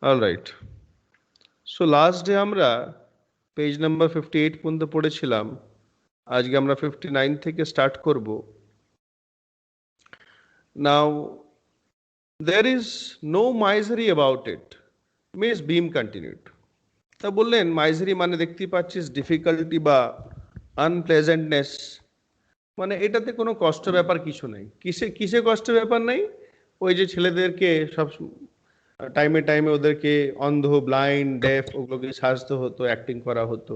All right. So last day আমরা page number 58 পর্যন্ত পড়েছিলাম। আজকে আমরা 59 থেকে স্টার্ট করব। নাও there is no misery about it, miss beam continued. তা বললেন মাইজারি মানে দেখতেই পাচ্ছিস ডিফিকাল্টি বা আনপ্লেজেন্টনেস, মানে এটাতে কোনো কষ্ট ব্যাপার কিছু নেই। কিসে কিসে কষ্ট ব্যাপার নেই? ওই যে ছেলেদেরকে সব টাইমে টাইমে ওদেরকে অন্ধ, ব্লাইন্ড, ডেফ ওগুলোকে সাজতে হতো, অ্যাক্টিং করা হতো।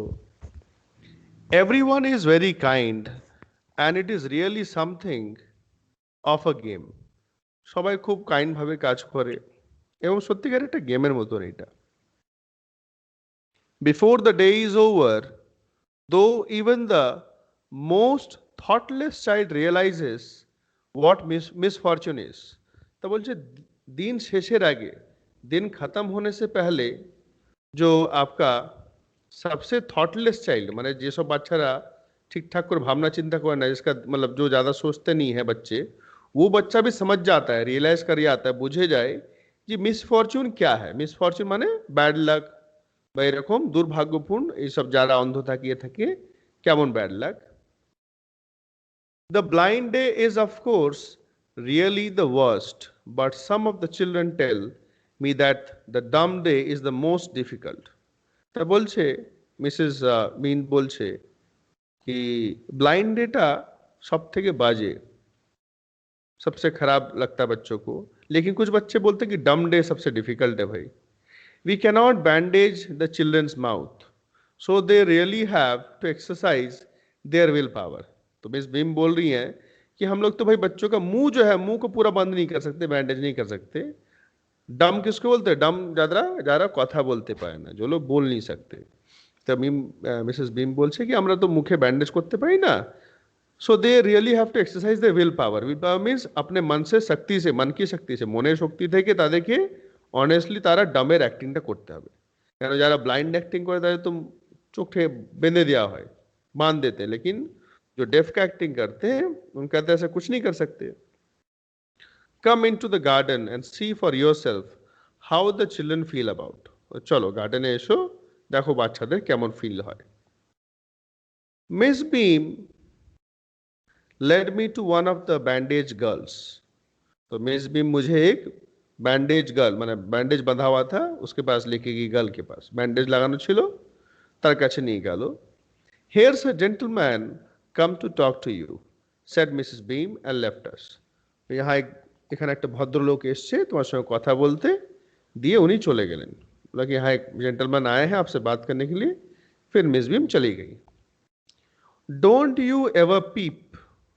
Everyone is very kind and it is really something of a game. সবাই খুব কাইন্ড ভাবে কাজ করে এবং সত্যিকার একটা গেমের মতন এটা। Before the day is over, though even the most thoughtless child realizes what misfortune is। তা বলছে दिन शेषेर आगे, दिन खत्म होने से पहले जो आपका सबसे थॉटलेस चाइल्ड, माने जे सब बाচ্চারা ठीक-ठाक করে ভাবনা চিন্তা করে না, जिसका मतलब जो ज़्यादा सोचते नहीं है बच्चे, वो बच्चा भी समझ जाता है, रियलाइज कर जाता है, बुझे जाए कि मिसफॉर्च्यून क्या है। मिसफॉर्च्यून माने बैड लक বা এরকম দুর্ভাগ্যপূর্ণ এইসব যারা অন্ধ থাকিয়ে থাকে কেমন bad luck. The blind day is, of course, really the worst, but some of the children tell me that the dumb day is the most difficult। তা বলছে মিসেস মিন বলছে कि ब्लाइंड डेटा सब থেকে বাজে, सबसे खराब लगता है बच्चों को। लेकिन कुछ बच्चे बोलते हैं कि डम डे सबसे डिफिकल्ट है भाई। We cannot bandage the children's mouth, so they really have to exercise their will power। तो मिस बीम बोल रही हैं कि हम लोग तो भाई बच्चों का मुंह जो है, मुंह को पूरा बंद नहीं कर सकते, बैंडेज नहीं कर सकते। डम किसको बोलते हैं? डम যারা যারা কথা বলতে পারে না, जो लोग बोल नहीं सकते। তো মিসেস বিম বলছে কি আমরা তো মুখে ব্যান্ডেজ করতে পারি না। So they really have to exercise the will power. Will power means अपने मन से शक्ति से, मन की शक्ति से, মনের শক্তি থেকে তাদেরকে অনেস্টলি তারা ডামের অ্যাক্টিংটা করতে হবে। কেন যারা ব্লাইন্ড অ্যাক্টিং করে তাদের তো চোখে বেঁধে দেওয়া হয়, बांध देते हैं, लेकिन जो डेफ का एक्टिंग करते हैं उनका तो ऐसा कुछ नहीं कर सकते। Come into the garden and see for yourself how the children feel about. চলো গার্ডেনে এসো, দেখো বাচ্চাদের কেমন ফিল হয়। Miss Beam led me to one of the bandage girls। तो मिस बीम मुझे एक बैंडेज गर्ल, মানে ব্যান্ডেজ বাঁধা हुआ था उसके पास लेके गई, गर्ल के पास ব্যান্ডেজ লাগানো ছিল, তার কাছে নিয়ে গেল। Here's a gentleman come to talk to you, said Mrs. Beam and left us। यहाँ এখানে একটা ভদ্রলোক এসছে তোমার সঙ্গে কথা বলতে, দিয়ে উনি চলে গেলেন। बोला कि यहाँ एक जेंटलमैन आए हैं आपसे बात करने के लिए। फिर मिस बीम चली गई। Don't you ever peep,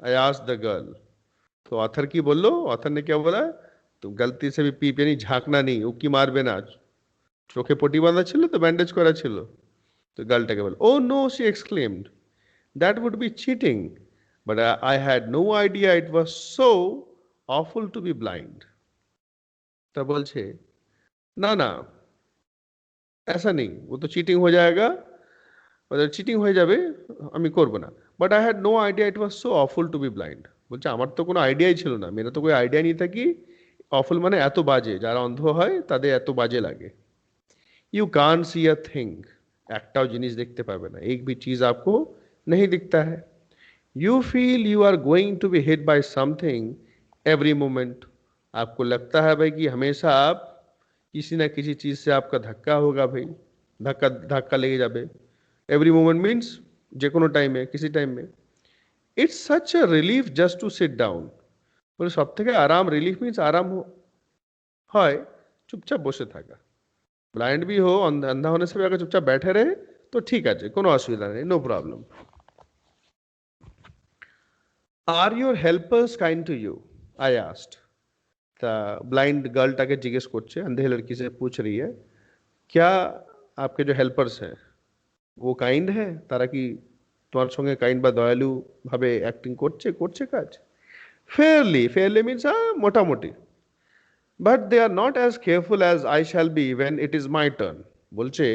I asked the girl। तो ऑथर की बोलो, ऑथर ने क्या बोला? तो गलती से भी पीप यानी झांकना नहीं, उकी मारबे ना। চোখে পটি বাঁধা ছিল তো, ব্যান্ডেজ করা ছিল। তো গার্লটাকে বল, ও no, she exclaimed, that would be cheating, but I had no idea it was so awful to be blind। তা বলছে না না, ऐसा नहीं, वो तो चीटिंग हो जाएगा, চিটিং হয়ে যাবে, আমি করব না। But I had no idea it was so awful to be blind. বলছে আমার তো কোনো আইডিয়াই ছিল না, মেরা তো কোনো আইডিয়া नहीं था कि অফুল মানে এত বাজে, যারা অন্ধ হয় তাদের এত বাজে লাগে। You can C a thing, একটাও জিনিস দেখতে পাবে না, एक भी चीज आपको नहीं दिखता है। You feel you are going to be hit by something every moment. आपको लगता है भाई कि हमेशा आप किसी ना किसी चीज से आपका धक्का होगा भाई, धक्का धक्का लेके जाबे। एवरी मोमेंट मीन्स যে কোনো টাইমে, किसी টাইম में। It's such a relief just to sit down. বলে সব থেকে আরাম, রিলিফ মিন্স আরাম হয় চুপচাপ বসে থাকা। ব্লাইন্ড भी हो, अंधा होने से भी अगर चुपचाप बैठे रहे तो ठीक আছে, কোনো অসুবিধা নেই, no problem. Are your helpers kind to you, I asked. তা ब्लाइंड গার্লটাকে জিজ্ঞেস করছে, अंधे लड़की से पूछ रही है, क्या आपके जो हेल्पर्स हैं वो কাইন্ড है, তারা কি তোমার সঙ্গে কাইন্ড বা দয়ালু ভাবে অ্যাক্টিং করছে, করছে কাজ? ফেয়ারলি, ফেয়ারলি মিন্স মোটামুটি। But they are not as careful as I shall be when it is my turn. বলছে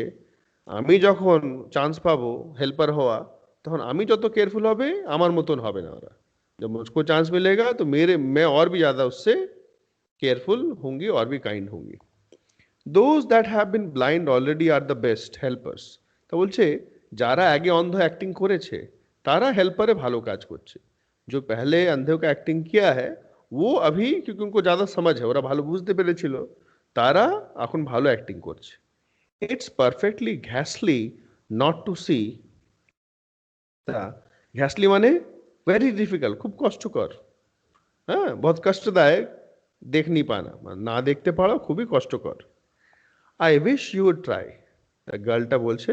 আমি যখন চান্স পাবো হেল্পার হওয়া, তখন আমি যত কেয়ারফুল হবে আমার মতন হবে না ওরা। जब मुझको चांस मिलेगा तो मेरे मैं और भी ज़्यादा उससे केयरफुल होंगी और भी काइंड होंगी। Those that have been blind already are the best helpers. তো বলছে যারা আগে অন্ধ অ্যাক্টিং করেছে তারা হেল্পারে ভালো কাজ করছে। जो पहले अंधों का एक्टिंग किया है वो अभी क्योंकि उनको ज्यादा समझ है ওরা ভালো বুঝতে পেরেছিল তারা এখন ভালো অ্যাক্টিং করছে। ইটস পারফেক্টলি ঘ্যাসলি নট টু সি। তা ঘ্যাসলি মানে वेरी डिफिकल्ट, खूब কষ্টকর। হ্যাঁ, बहुत कष्टदायक देख नहीं पाना, না দেখতে পারা খুবই কষ্টকর। I wish you would try. গার্লটা বলছে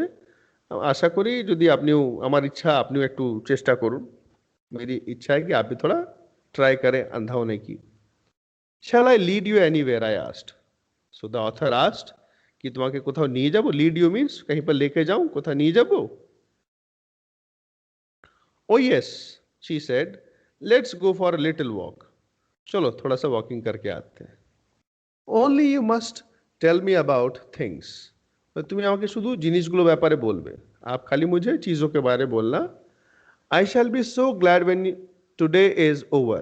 आशा करी যদি আপনিও, আমার ইচ্ছা আপনিও একটু চেষ্টা করুন। मेरी इच्छा है कि आप भी थोड़ा ट्राई करें अंधा होने की। shall I lead you anywhere, I asked. So the author asked कि তোমাকে কোথাও নিয়ে যাব। lead you means कहीं पर लेके जाऊं, কোথাও নিয়ে যাব। oh yes, she said, let's go for a little walk. चलो थोड़ा सा वॉकिंग करके आते हैं। only you must tell me about things. তুমি আমাকে শুধু জিনিসগুলো ব্যাপারে বলবে, आप खाली मुझे चीजों के बारे बोलना। I shall be so glad when today is over.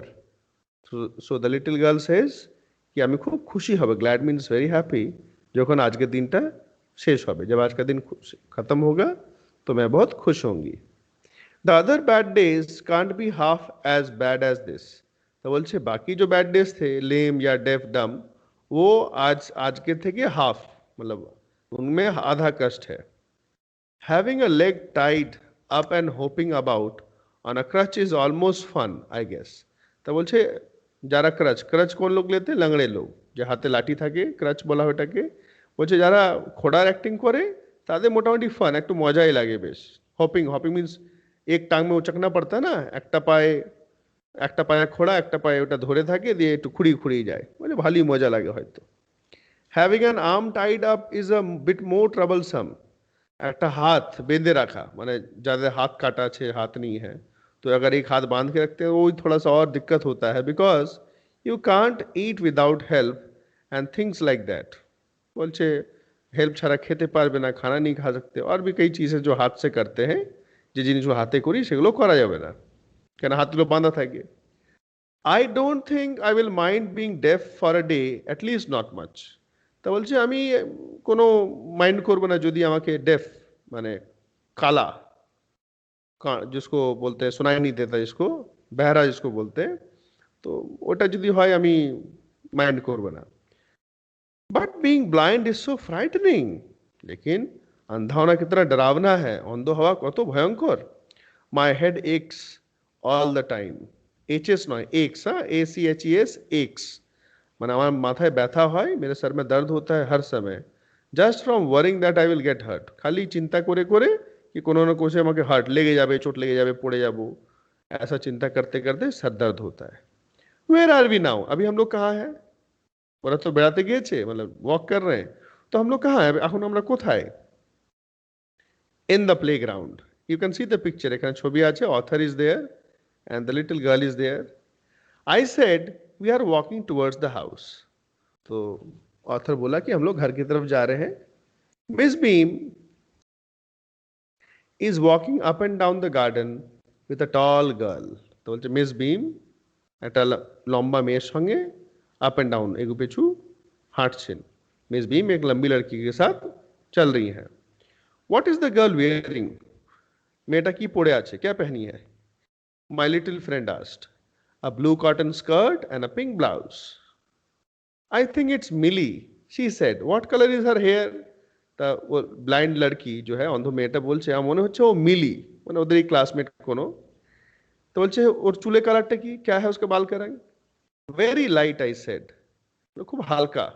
So the little girl says कि আমি খুব খুশি হবে, glad means very happy, যখন আজকের দিনটা শেষ হবে। जब आज का दिन खत्म होगा तो मैं बहुत खुश होंगी। The other bad days can't be half as bad as this. तो বলছে বাকি जो bad days थे, lame या deaf dumb, वो आज के থেকে half, मतलब उनमें आधा कष्ट है। Having a leg tied up and hopping about on a crutch is almost fun, I guess. তা বলছে যারা ক্রাচ, ক্রাচ কোন লোক লেতে, লাংড়ে লোক, যে হাতে লাঠি থাকে, ক্রাচ বলা হয় ওটাকে। বলছে যারা ঘোড়ার অ্যাক্টিং করে তাদের মোটামুটি ফান, একটু মজাই লাগে বেশ। হপিং, হপিং মিন্স এক টাং মে উচকনা পড়তা না, একটা পায়ে ঘোড়া, একটা পায়ে ওটা ধরে থাকে, দিয়ে একটু খুঁড়িয়ে খুঁড়িয়ে যায়, বলে ভালোই মজা লাগে হয়তো। Having an arm tied up is a bit more troublesome. একটা হাত বেঁধে রাখা, মানে যাদের हाथ काटा আছে, हाथ नहीं है, तो अगर एक हाथ बांध के रखते हैं वो थोड़ा सा और दिक्कत होता है, because you can't eat without help and things like that. বলছে হেল্প ছাড়া খেতে পারবে না, খানা नहीं खा सकते, और भी कई चीजें जो हाथ से करते हैं, যে জিনিসগুলো হাতে করি সেগুলো করা যাবে না, কেন হাতগুলো বাঁধা থাকে। I don't think I will mind being deaf for a day, at least not much. তা বলছে আমি কোনো মাইন্ড করবো না যদি আমাকে ডেফ মানে काला, जिसको बोलते हैं सुनाई नहीं देता, जिसको बहरा जिसको बोलते हैं, तो ওটা যদি হয় আমি মাইন্ড করব না। But being blind is so frightening. लेकिन अंधा होना कितना डरावना है, अंध हवा কত ভয়ঙ্কর। My head x all the time. HS নয়, एक्स, হ্যাঁ, ACHES, एक्स, মানে আমার মাথায় ব্যথা হয়, मेरे सर में दर्द होता है हर समय, just from worrying that I will get hurt. খালি চিন্তা করে করে कि কোনো না কোষে আমাকে হার্ট লেগে যাবে, চোট লেগে যাবে, পড়ে যাব, ऐसा चिंता करते करते सर दर्द होता है। Where are we now? अभी हम लोग कहाँ हैं? ওরা তো বেড়াতে গিয়েছে, मतलब वॉक कर रहे हैं, तो हम लोग कहाँ हैं এখন? আমরা কোথায়? in the playground. You can see the picture, এখানে ছবি আছে, author is there and the little girl is there. I said we are walking towards the house. तो author बोला कि हम लोग घर की तरफ जा रहे हैं। Miss Beam is walking up and down the garden with a tall girl. তো বলছে মিস বিম একটা লম্বা মেয়ের সঙ্গে अप एंड डाउन एगो पिछू हांटছেন। मिस बीम एक लंबी लड़की के साथ चल रही हैं। What is the girl wearing? মেয়েটা কি পরে আছে, क्या पहनी है? My little friend asked. A blue cotton skirt and a pink blouse. I think it's Millie, she said. What color is her hair? তা वो ब्लाइंड लड़की जो है, অন্ধ মেয়েটা বলছে আমার মনে হচ্ছে ও মিলি, মানে ওদেরই ক্লাসমেট কোনো। তো বলছে ওর চুলের কালারটা কি, क्या है उसके बाल का रंग? Very light, I said. খুব হালকা।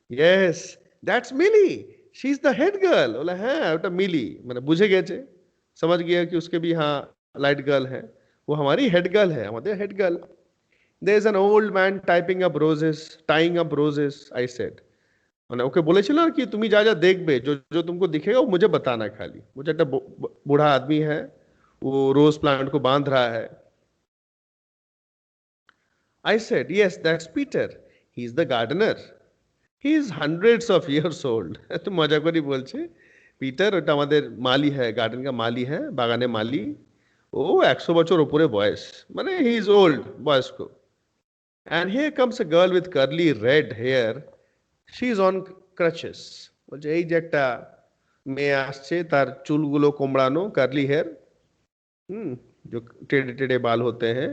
Yes, that's Millie. She's the head girl. बोला হ্যাঁ ওটা मिली, মানে বুঝে গেছে, समझ गया कि उसके भी हाँ लाइट गर्ल है, वो हमारी हेड गर्ल है, हमारे head girl. There is an old man tying up roses, I said. মানে ওকে বলেছিল না कि তুমি যা যা দেখবে, जो जो तुमको दिखेगा वो मुझे बताना खाली। मुझे একটা बूढ़ा आदमी है, वो रोज प्लांट को बांध रहा है। I said, yes, that's Peter. He's the gardener. He is hundreds of years old. तो मजा करी বলছে পিটার ওটা আমাদের মালি है, গার্ডেন का माली है, বাগানে মালি। ও 100 বছর উপরে বয়স, মানে হি ইজ ওল্ড, বয়স্ক। And here comes a girl with curly red hair. She is on crutches. বলছে এই যে একটা মেয়ে আসছে, তার চুলগুলো কোমড়ানো, কার্লি হেয়ার, जो टेढ़े टेढ़े बाल होते हैं,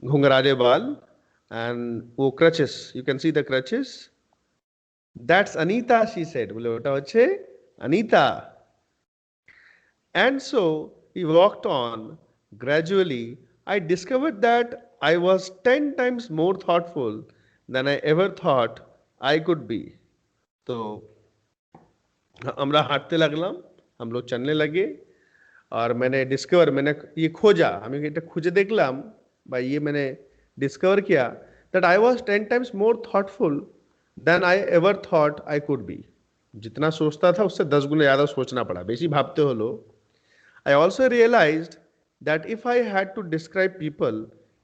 घुंघराले बाल, and वो crutches, you can see the crutches. That's Anita, she said. বলে ওটা হচ্ছে Anita. And so we walked on. Gradually, I discovered that I was 10 times more thoughtful than I ever thought I could be. तो আমরা হাঁটতে লাগলাম, हम लोग चलने लगे, और मैंने ये खोजा, हमें এটা খুঁজে দেখলাম, বা ये मैंने डिस्कवर किया that I was 10 times more thoughtful than I ever thought I could be. जितना सोचता था उससे 10 गुना ज्यादा सोचना पड़ा, बेसी भाबते হলো। I also realized that if I had to describe people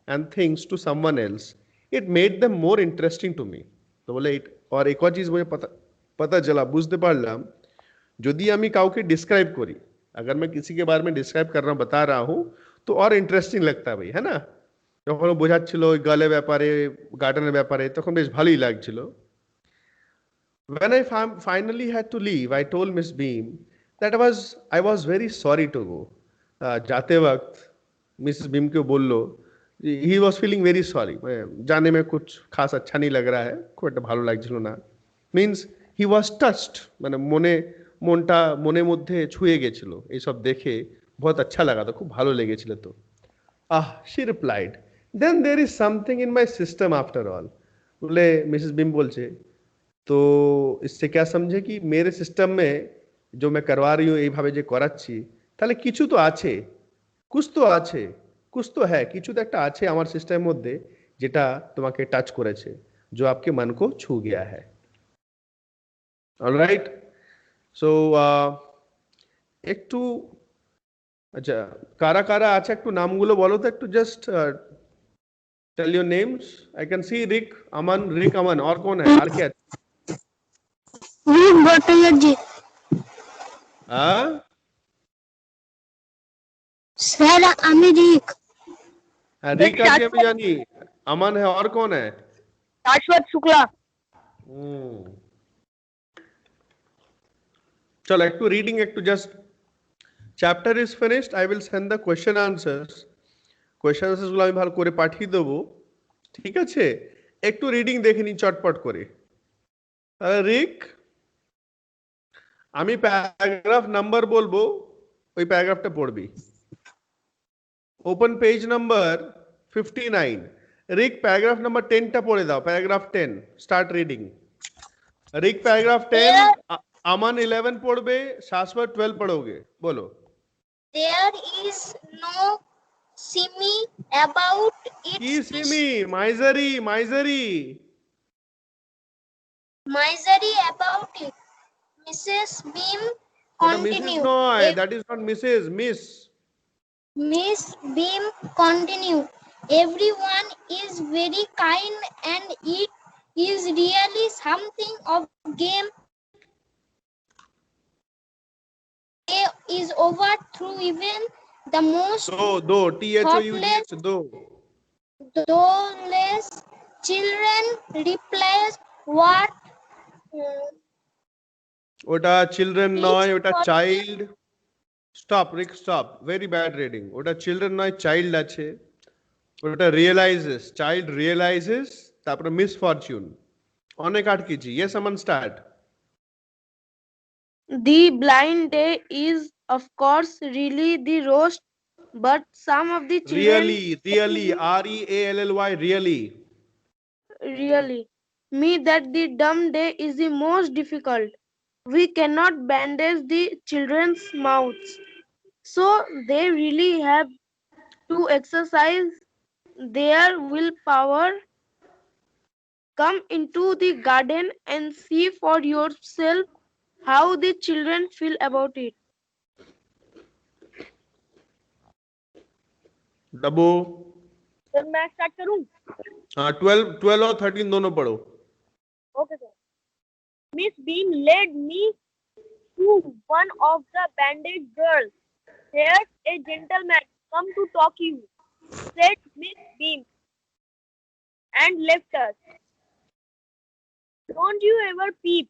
and things to someone else, it made them more interesting to me. तो बोले और एक और चीज मुझे पता पता चला, বুঝতে পারলাম, যদি আমি কাউকে ডিসক্রাইব করি, अगर मैं किसी के बारे में डिस्क्राइब कर रहा हूँ, बता रहा हूँ, तो और इंटरेस्टिंग लगता है भाई, है ना? যখন ও বোঝাচ্ছিল ওই গালের ব্যাপারে, গার্ডেনের ব্যাপারে, তখন বেশ ভালোই লাগছিল। When I finally had to leave, I told Miss Beam that I was very sorry to go. जाते वक्त मिसेस बीम को बोल लो, he was feeling very sorry, जाने में कुछ खास अच्छा नहीं लग रहा है, খুব একটা ভালো লাগছিল না, means he was touched, মানে মনটা মনের মধ্যে ছুঁয়ে গেছিল, এইসব দেখে बहुत अच्छा लगा था, খুব ভালো লেগেছিল তো। she replied, then there is something in my system after all. बोले मिसेस बीम बोलছে, তো इससे क्या समझे कि मेरे सिस्टम में जो मैं करवा रही हूँ এইভাবে যে করাচ্ছি, তাহলে কিছু তো আছে, कुछ तो আছে, कुछ तो है, কিছু তো একটা আছে আমার সিস্টেমের মধ্যে যেটা তোমাকে টাচ করেছে, जो आपके मन को छू गया है। অলরাইট, সো একটু, আচ্ছা, কারা কারা আছে একটু নামগুলো বলো তো, একটু just tell your names. I can see Rick Aman, और कौन है, और क्या? रिक भट्टाचार्य। हाँ सर আমি रिक। रिक आके भी जानी, अमन है, और कौन है? शाश्वत शुक्ला। चलो act two reading, act two just chapter is finished, I will send the question answers. Question answers গুলো আমি ভালো করে পাঠিয়ে দেবো, ঠিক আছে? একটু রিডিং দেখে নিন চটপট করে। রিক, আমি প্যারাগ্রাফ নাম্বার বলবো, ওই প্যারাগ্রাফটা পড়বি। Open page number 59। রিক প্যারাগ্রাফ নাম্বার 10টা পড়ে দাও, প্যারাগ্রাফ 10, স্টার্ট রিডিং। রিক প্যারাগ্রাফ 10, अमन 11 पढ़ोगे, शाश्वत 12 पढ़ोगे, बोलो। There is no simi about की its Simi, misery, misery, misery about it. Mrs. Beam ওটা মিসেস continued. নয়, that is not Mrs, miss. Miss Beam continued. Everyone is very kind and it is really something of game day is over through even the most दो THOUGH, दो। thoughtless children replace what ওটা children নয়, ওটা for child. Stop Rick, stop, very bad reading. ওটা children নয়, child আছে। ওটা realises, child realises, তারপরে মিসফরচুন, অনেক আটকেছি। Yes Aman, start. The blind day is, of course, really the roast, but some of the children really, REALLY, really me that the dumb day is the most difficult. We cannot bandage the children's mouths, so they really have to exercise their willpower. Come into the garden and see for yourself how the children feel about it. डबो। Sir मैं start करूं? हाँ, 12 और 13 दोनों पढ़ो। Okay, sir. Miss Beam led me to one of the bandaged girls. Here's a gentleman come to talk to you, said Miss Beam. and left us. Don't you ever peep?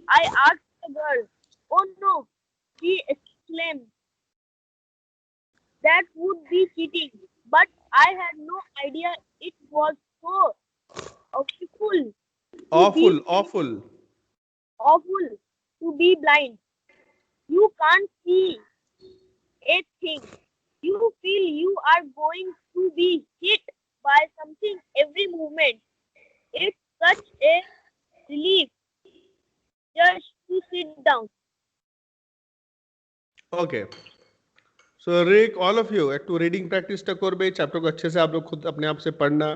I asked the girl. Oh no, she exclaimed. That would be cheating. But I had no idea it was so awful Awful. awful to be blind. You can't see a thing. You feel you are going to be hit by something every moment. It's such a relief just to sit down. Okay so Rick all of you একটু reading প্র্যাকটিসটা করবে চ্যাপ্টারকে अच्छे से आप लोग खुद अपने आप से पढ़ना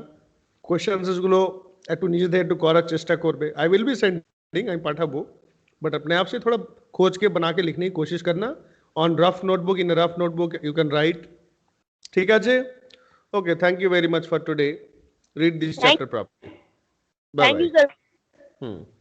কোশ্চেন্স গুলো একটু নিজেদের একটু করার চেষ্টা করবে आई विल बी सेंडिंग আমি পাঠাবো बट अपने आप से थोड़ा खोज के बना के लिखने की कोशिश करना on rough notebook in rough notebook you can write ठीक है okay thank you very much for today read this Thank- chapter properly bye Thank you, sir. Bye